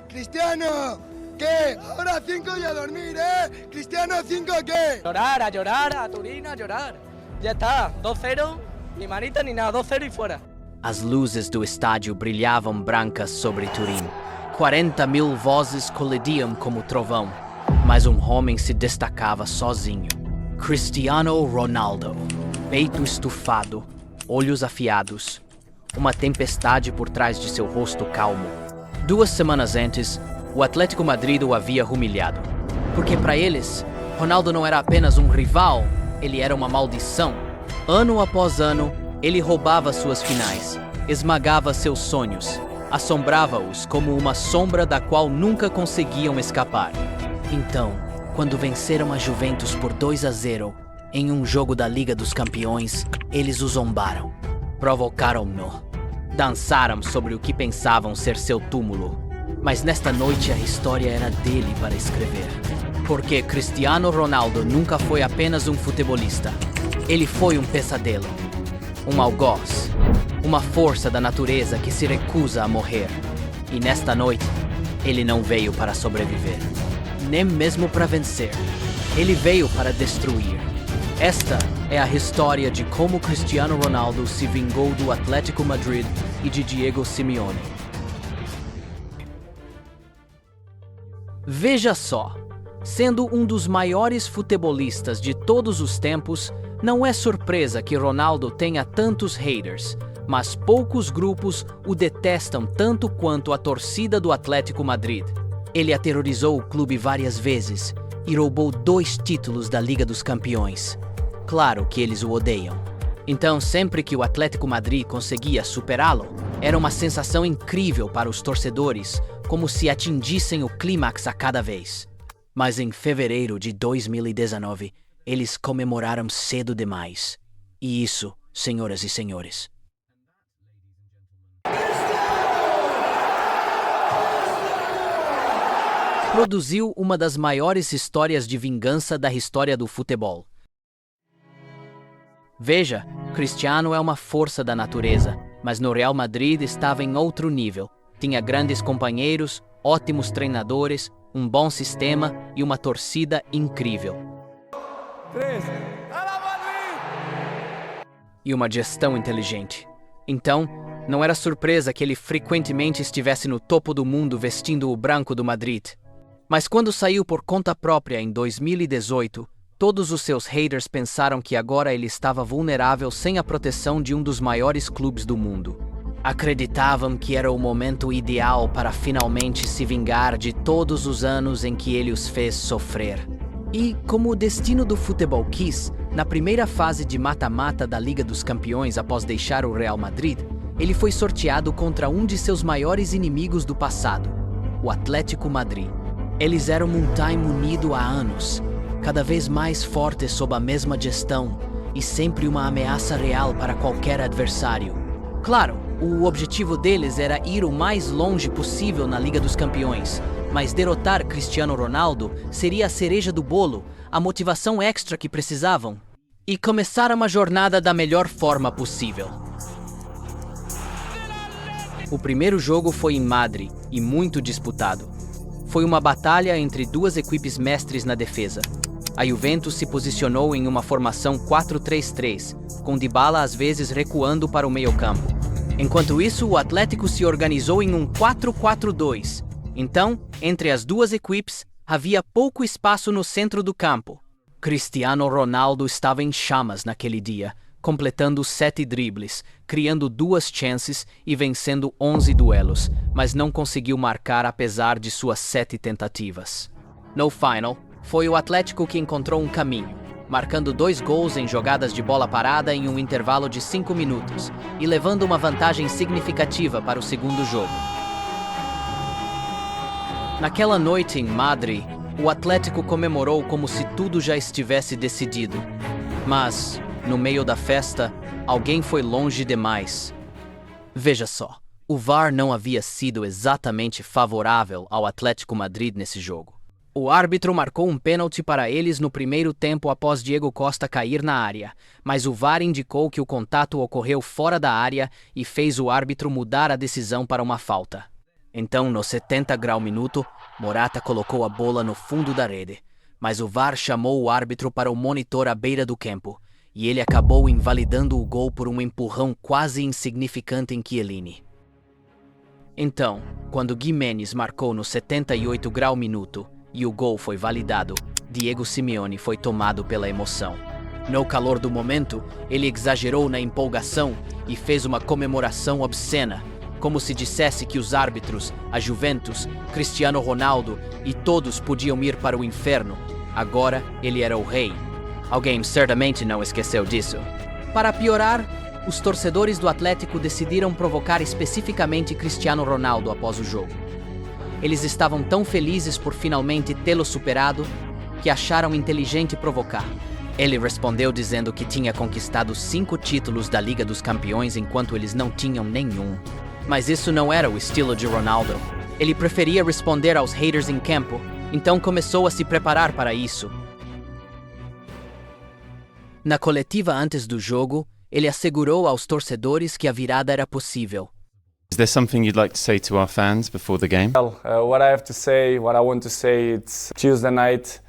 Cristiano, ¿qué? Ahora 5 y a dormir, ¿eh? Cristiano, 5, ¿qué? Llorar, a Turín, a llorar. Ya está, 2-0, ni manita ni nada, 2-0 e fora. As luzes do estádio brilhavam brancas sobre Turim. 40.000 vozes colidiam como trovão. Mas homem se destacava sozinho. Cristiano Ronaldo. Peito estufado, olhos afiados. Uma tempestade por trás de seu rosto calmo. 2 semanas antes, o Atlético Madrid o havia humilhado. Porque para eles, Ronaldo não era apenas um rival, ele era uma maldição. Ano após ano, ele roubava suas finais, esmagava seus sonhos, assombrava-os como uma sombra da qual nunca conseguiam escapar. Então, quando venceram a Juventus por 2-0, em um jogo da Liga dos Campeões, eles o zombaram, provocaram-no, dançaram sobre o que pensavam ser seu túmulo. Mas nesta noite a história era dele para escrever. Porque Cristiano Ronaldo nunca foi apenas um futebolista. Ele foi um pesadelo, um algoz, uma força da natureza que se recusa a morrer. E nesta noite, ele não veio para sobreviver, nem mesmo para vencer. Ele veio para destruir. Esta é a história de como Cristiano Ronaldo se vingou do Atlético Madrid e de Diego Simeone. Veja só, sendo um dos maiores futebolistas de todos os tempos, não é surpresa que Ronaldo tenha tantos haters, mas poucos grupos o detestam tanto quanto a torcida do Atlético Madrid. Ele aterrorizou o clube várias vezes e roubou 2 títulos da Liga dos Campeões. Claro que eles o odeiam. Então, sempre que o Atlético Madrid conseguia superá-lo, era uma sensação incrível para os torcedores, como se atingissem o clímax a cada vez. Mas em fevereiro de 2019, eles comemoraram cedo demais. E isso, senhoras e senhores, produziu uma das maiores histórias de vingança da história do futebol. Veja, Cristiano é uma força da natureza, mas no Real Madrid estava em outro nível. Tinha grandes companheiros, ótimos treinadores, um bom sistema e uma torcida incrível. 3. E uma gestão inteligente. Então, não era surpresa que ele frequentemente estivesse no topo do mundo vestindo o branco do Madrid. Mas quando saiu por conta própria em 2018, todos os seus haters pensaram que agora ele estava vulnerável sem a proteção de um dos maiores clubes do mundo. Acreditavam que era o momento ideal para finalmente se vingar de todos os anos em que ele os fez sofrer. E, como o destino do futebol quis, na primeira fase de mata-mata da Liga dos Campeões após deixar o Real Madrid, ele foi sorteado contra um de seus maiores inimigos do passado, o Atlético Madrid. Eles eram um time unido há anos, cada vez mais forte sob a mesma gestão e sempre uma ameaça real para qualquer adversário. Claro, o objetivo deles era ir o mais longe possível na Liga dos Campeões, mas derrotar Cristiano Ronaldo seria a cereja do bolo, a motivação extra que precisavam. E começaram a jornada da melhor forma possível. O primeiro jogo foi em Madrid e muito disputado. Foi uma batalha entre 2 equipes mestres na defesa. A Juventus se posicionou em uma formação 4-3-3, com Dybala às vezes recuando para o meio-campo. Enquanto isso, o Atlético se organizou em um 4-4-2. Então, entre as 2 equipes, havia pouco espaço no centro do campo. Cristiano Ronaldo estava em chamas naquele dia, completando 7 dribles, criando 2 chances e vencendo 11 duelos, mas não conseguiu marcar apesar de suas 7 tentativas. No final, foi o Atlético que encontrou um caminho, marcando 2 gols em jogadas de bola parada em um intervalo de 5 minutos e levando uma vantagem significativa para o segundo jogo. Naquela noite em Madrid, o Atlético comemorou como se tudo já estivesse decidido. Mas, no meio da festa, alguém foi longe demais. Veja só, o VAR não havia sido exatamente favorável ao Atlético Madrid nesse jogo. O árbitro marcou um pênalti para eles no primeiro tempo após Diego Costa cair na área, mas o VAR indicou que o contato ocorreu fora da área e fez o árbitro mudar a decisão para uma falta. Então, no 70º minuto, Morata colocou a bola no fundo da rede, mas o VAR chamou o árbitro para o monitor à beira do campo, e ele acabou invalidando o gol por um empurrão quase insignificante em Chiellini. Então, quando Giménez marcou no 78º minuto, e o gol foi validado, Diego Simeone foi tomado pela emoção. No calor do momento, ele exagerou na empolgação e fez uma comemoração obscena, como se dissesse que os árbitros, a Juventus, Cristiano Ronaldo e todos podiam ir para o inferno. Agora ele era o rei. Alguém certamente não esqueceu disso. Para piorar, os torcedores do Atlético decidiram provocar especificamente Cristiano Ronaldo após o jogo. Eles estavam tão felizes por finalmente tê-lo superado que acharam inteligente provocar. Ele respondeu dizendo que tinha conquistado 5 títulos da Liga dos Campeões enquanto eles não tinham nenhum. Mas isso não era o estilo de Ronaldo. Ele preferia responder aos haters em campo, então começou a se preparar para isso. Na coletiva antes do jogo, ele assegurou aos torcedores que a virada era possível. Is there something you'd like to say to our fans before the game? Well, what I have to say, what I want to say, it's Tuesday night.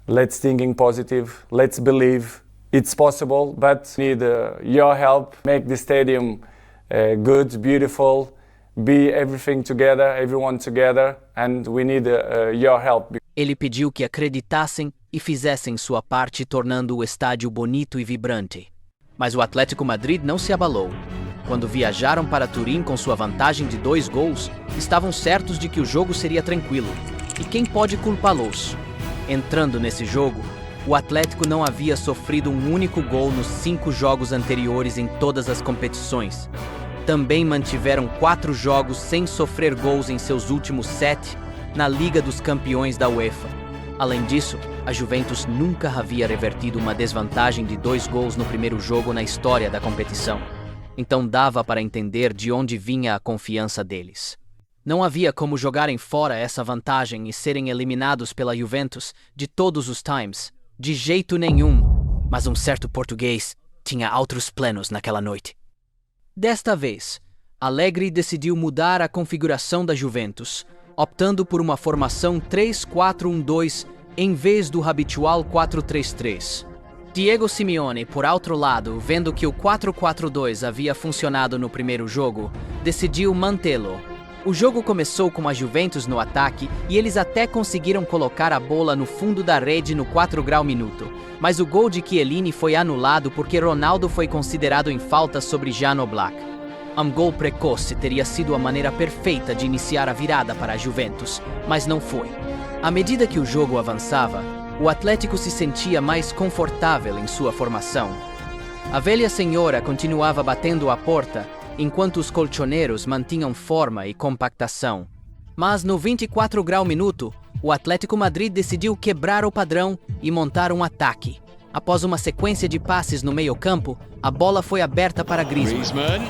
Let's thinking positive. Let's believe it's possible, but need your help. Make the stadium good, beautiful. Be everything together, everyone together, and we need your help. Ele pediu que acreditassem e fizessem sua parte, tornando o estádio bonito e vibrante. Mas o Atlético Madrid não se abalou. Quando viajaram para Turim com sua vantagem de 2 gols, estavam certos de que o jogo seria tranquilo. E quem pode culpá-los? Entrando nesse jogo, o Atlético não havia sofrido um único gol nos 5 jogos anteriores em todas as competições. Também mantiveram 4 jogos sem sofrer gols em seus últimos 7 na Liga dos Campeões da UEFA. Além disso, a Juventus nunca havia revertido uma desvantagem de 2 gols no primeiro jogo na história da competição. Então dava para entender de onde vinha a confiança deles. Não havia como jogarem fora essa vantagem e serem eliminados pela Juventus de todos os times. De jeito nenhum. Mas um certo português tinha outros planos naquela noite. Desta vez, Allegri decidiu mudar a configuração da Juventus, optando por uma formação 3-4-1-2 em vez do habitual 4-3-3. Diego Simeone, por outro lado, vendo que o 4-4-2 havia funcionado no primeiro jogo, decidiu mantê-lo. O jogo começou com a Juventus no ataque e eles até conseguiram colocar a bola no fundo da rede no 4º minuto, mas o gol de Chiellini foi anulado porque Ronaldo foi considerado em falta sobre Jan Oblak. Um gol precoce teria sido a maneira perfeita de iniciar a virada para a Juventus, mas não foi. À medida que o jogo avançava, o Atlético se sentia mais confortável em sua formação. A velha senhora continuava batendo à porta, enquanto os colchoneiros mantinham forma e compactação. Mas no 24º minuto, o Atlético Madrid decidiu quebrar o padrão e montar um ataque. Após uma sequência de passes no meio-campo, a bola foi aberta para Griezmann,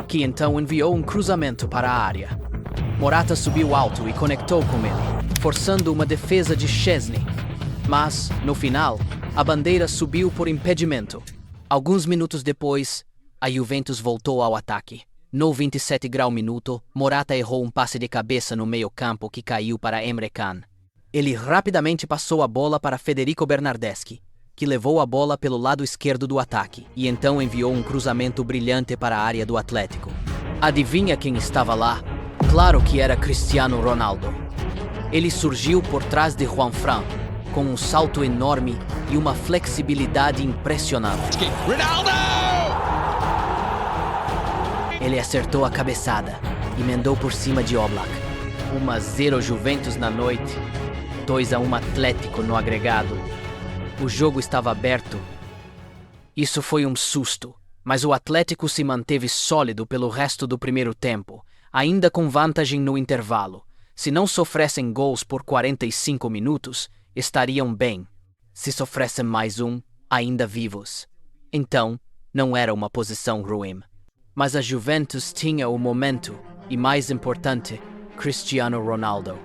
que então enviou um cruzamento para a área. Morata subiu alto e conectou com ele, forçando uma defesa de Szczesny. Mas, no final, a bandeira subiu por impedimento. Alguns minutos depois, a Juventus voltou ao ataque. No 27º minuto, Morata errou um passe de cabeça no meio-campo que caiu para Emre Can. Ele rapidamente passou a bola para Federico Bernardeschi, que levou a bola pelo lado esquerdo do ataque e então enviou um cruzamento brilhante para a área do Atlético. Adivinha quem estava lá? Claro que era Cristiano Ronaldo. Ele surgiu por trás de Juanfran, com um salto enorme e uma flexibilidade impressionante. Ronaldo! Ele acertou a cabeçada, emendou por cima de Oblak. 1-0 Juventus na noite, 2-1 Atlético no agregado. O jogo estava aberto. Isso foi um susto, mas o Atlético se manteve sólido pelo resto do primeiro tempo, ainda com vantagem no intervalo. Se não sofressem gols por 45 minutos, estariam bem. Se sofressem mais um, ainda vivos. Então, não era uma posição ruim. Mas a Juventus tinha o momento e, mais importante, Cristiano Ronaldo.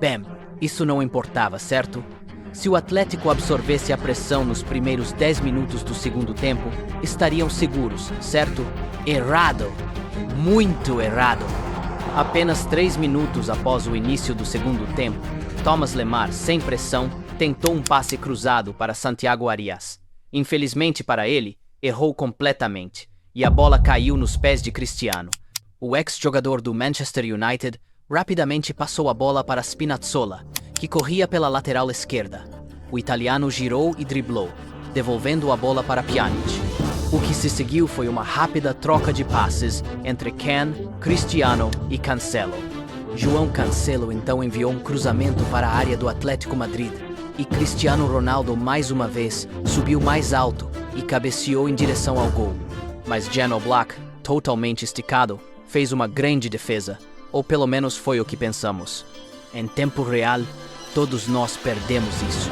Bem, Isso não importava, certo? Se o Atlético absorvesse a pressão nos primeiros 10 minutos do segundo tempo, estariam seguros, certo? Errado! Muito errado! Apenas 3 minutos após o início do segundo tempo, Thomas Lemar, sem pressão, tentou um passe cruzado para Santiago Arias. Infelizmente para ele, errou completamente, e a bola caiu nos pés de Cristiano. O ex-jogador do Manchester United rapidamente passou a bola para Spinazzola, que corria pela lateral esquerda. O italiano girou e driblou, devolvendo a bola para Pjanic. O que se seguiu foi uma rápida troca de passes entre Can, Cristiano e Cancelo. João Cancelo então enviou um cruzamento para a área do Atlético Madrid, e Cristiano Ronaldo mais uma vez subiu mais alto e cabeceou em direção ao gol. Mas Jan Oblak, totalmente esticado, fez uma grande defesa, ou pelo menos foi o que pensamos. Em tempo real, todos nós perdemos isso.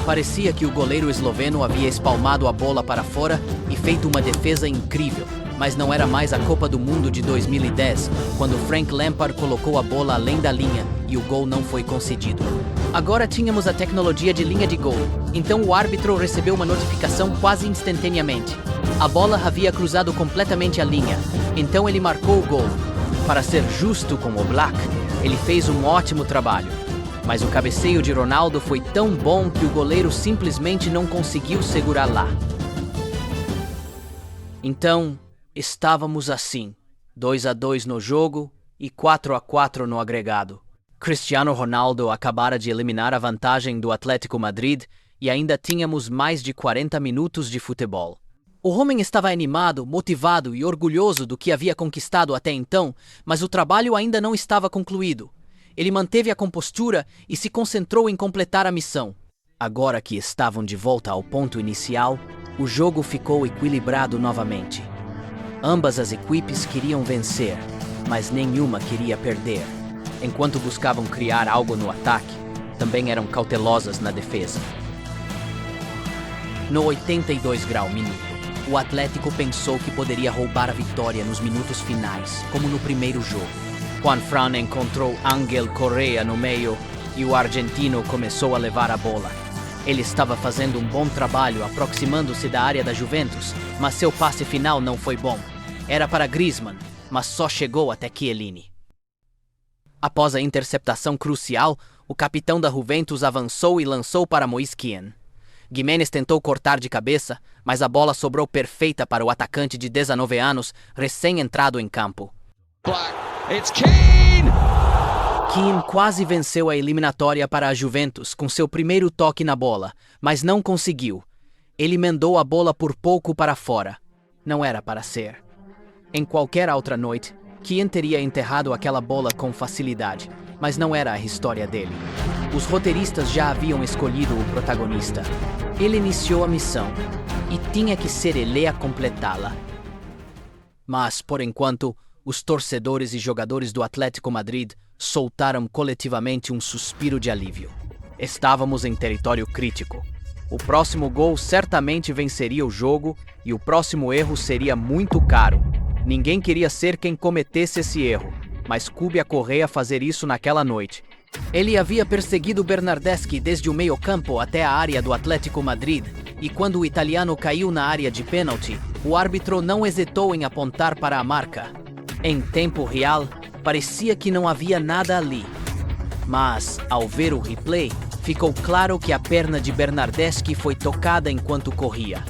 Parecia que o goleiro esloveno havia espalmado a bola para fora e feito uma defesa incrível, mas não era mais a Copa do Mundo de 2010, quando Frank Lampard colocou a bola além da linha e o gol não foi concedido. Agora tínhamos a tecnologia de linha de gol, então o árbitro recebeu uma notificação quase instantaneamente. A bola havia cruzado completamente a linha, então ele marcou o gol. Para ser justo com Oblak, ele fez um ótimo trabalho. Mas o cabeceio de Ronaldo foi tão bom que o goleiro simplesmente não conseguiu segurar lá. Então, estávamos assim, 2-2 no jogo e 4-4 no agregado. Cristiano Ronaldo acabara de eliminar a vantagem do Atlético Madrid e ainda tínhamos mais de 40 minutos de futebol. O homem estava animado, motivado e orgulhoso do que havia conquistado até então, mas o trabalho ainda não estava concluído. Ele manteve a compostura e se concentrou em completar a missão. Agora que estavam de volta ao ponto inicial, o jogo ficou equilibrado novamente. Ambas as equipes queriam vencer, mas nenhuma queria perder. Enquanto buscavam criar algo no ataque, também eram cautelosas na defesa. No 82º minuto, o Atlético pensou que poderia roubar a vitória nos minutos finais, como no primeiro jogo. Juanfran encontrou Ángel Correa no meio e o argentino começou a levar a bola. Ele estava fazendo um bom trabalho aproximando-se da área da Juventus, mas seu passe final não foi bom. Era para Griezmann, mas só chegou até Chiellini. Após a interceptação crucial, o capitão da Juventus avançou e lançou para Moise Kean. Giménez tentou cortar de cabeça, mas a bola sobrou perfeita para o atacante de 19 anos, recém-entrado em campo. Kean quase venceu a eliminatória para a Juventus com seu primeiro toque na bola, mas não conseguiu. Ele mandou a bola por pouco para fora. Não era para ser. Em qualquer outra noite, Kean teria enterrado aquela bola com facilidade, mas não era a história dele. Os roteiristas já haviam escolhido o protagonista. Ele iniciou a missão, e tinha que ser ele a completá-la. Mas, por enquanto, os torcedores e jogadores do Atlético Madrid soltaram coletivamente um suspiro de alívio. Estávamos em território crítico. O próximo gol certamente venceria o jogo e o próximo erro seria muito caro. Ninguém queria ser quem cometesse esse erro, mas coube a Correa fazer isso naquela noite. Ele havia perseguido Bernardeschi desde o meio-campo até a área do Atlético Madrid, e quando o italiano caiu na área de pênalti, o árbitro não hesitou em apontar para a marca. Em tempo real, parecia que não havia nada ali. Mas, ao ver o replay, ficou claro que a perna de Bernardeschi foi tocada enquanto corria.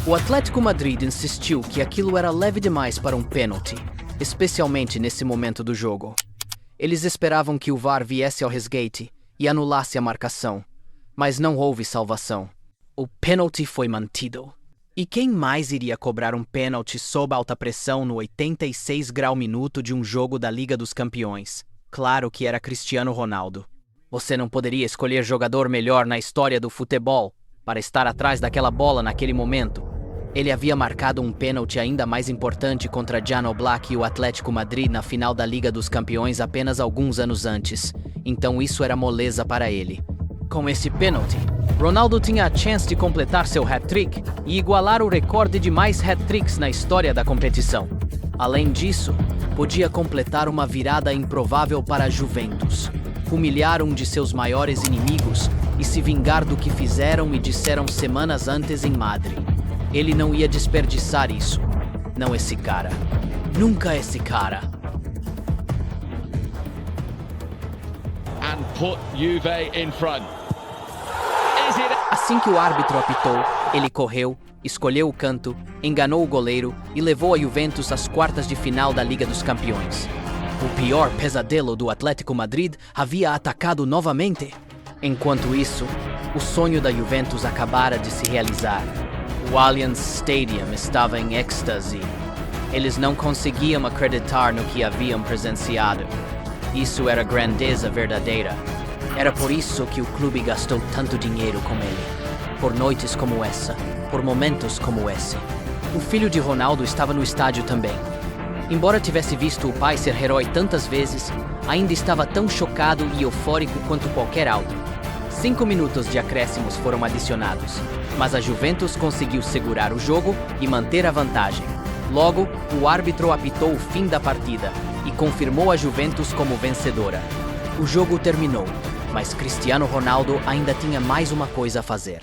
O Atlético Madrid insistiu que aquilo era leve demais para um pênalti, especialmente nesse momento do jogo. Eles esperavam que o VAR viesse ao resgate e anulasse a marcação, mas não houve salvação. O pênalti foi mantido. E quem mais iria cobrar um pênalti sob alta pressão no 86º minuto de um jogo da Liga dos Campeões? Claro que era Cristiano Ronaldo. Você não poderia escolher jogador melhor na história do futebol para estar atrás daquela bola naquele momento. Ele havia marcado um pênalti ainda mais importante contra Jan Oblak e o Atlético Madrid na final da Liga dos Campeões apenas alguns anos antes, então isso era moleza para ele. Com esse pênalti, Ronaldo tinha a chance de completar seu hat-trick e igualar o recorde de mais hat-tricks na história da competição. Além disso, podia completar uma virada improvável para a Juventus. humilhar um de seus maiores inimigos e se vingar do que fizeram e disseram semanas antes em Madrid. Ele não ia desperdiçar isso. Não esse cara. Nunca esse cara. And put Juve in front. Is it? Assim que o árbitro apitou, ele correu, escolheu o canto, enganou o goleiro e levou a Juventus às quartas de final da Liga dos Campeões. O pior pesadelo do Atlético Madrid havia atacado novamente. Enquanto isso, o sonho da Juventus acabara de se realizar. O Allianz Stadium estava em êxtase. Eles não conseguiam acreditar no que haviam presenciado. Isso era grandeza verdadeira. Era por isso que o clube gastou tanto dinheiro com ele. Por noites como essa, por momentos como esse. O filho de Ronaldo estava no estádio também. Embora tivesse visto o pai ser herói tantas vezes, ainda estava tão chocado e eufórico quanto qualquer outro. 5 minutos de acréscimos foram adicionados, mas a Juventus conseguiu segurar o jogo e manter a vantagem. Logo, o árbitro apitou o fim da partida e confirmou a Juventus como vencedora. O jogo terminou, mas Cristiano Ronaldo ainda tinha mais uma coisa a fazer.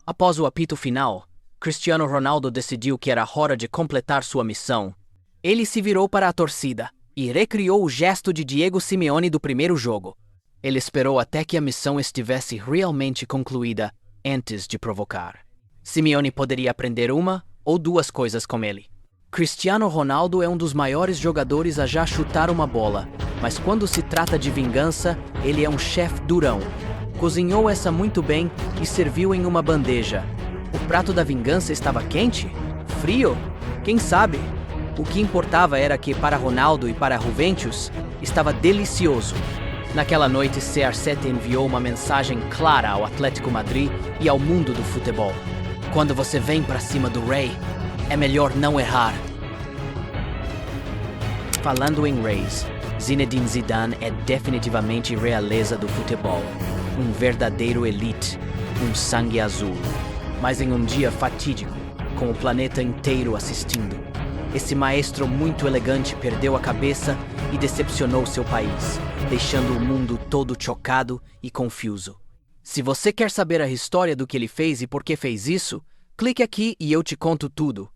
Após o apito final, Cristiano Ronaldo decidiu que era hora de completar sua missão. Ele se virou para a torcida e recriou o gesto de Diego Simeone do primeiro jogo. Ele esperou até que a missão estivesse realmente concluída antes de provocar. Simeone poderia aprender uma ou duas coisas com ele. Cristiano Ronaldo é um dos maiores jogadores a já chutar uma bola, mas quando se trata de vingança, ele é um chefe durão. Cozinhou essa muito bem e serviu em uma bandeja. O prato da vingança estava quente? Frio? Quem sabe? O que importava era que, para Ronaldo e para Juventus, estava delicioso. Naquela noite, CR7 enviou uma mensagem clara ao Atlético Madrid e ao mundo do futebol. Quando você vem para cima do rei, é melhor não errar. Falando em reis, Zinedine Zidane é definitivamente realeza do futebol. Um verdadeiro elite, um sangue azul. Mas em um dia fatídico, com o planeta inteiro assistindo, esse maestro muito elegante perdeu a cabeça e decepcionou seu país, deixando o mundo todo chocado e confuso. Se você quer saber a história do que ele fez e por que fez isso, clique aqui e eu te conto tudo.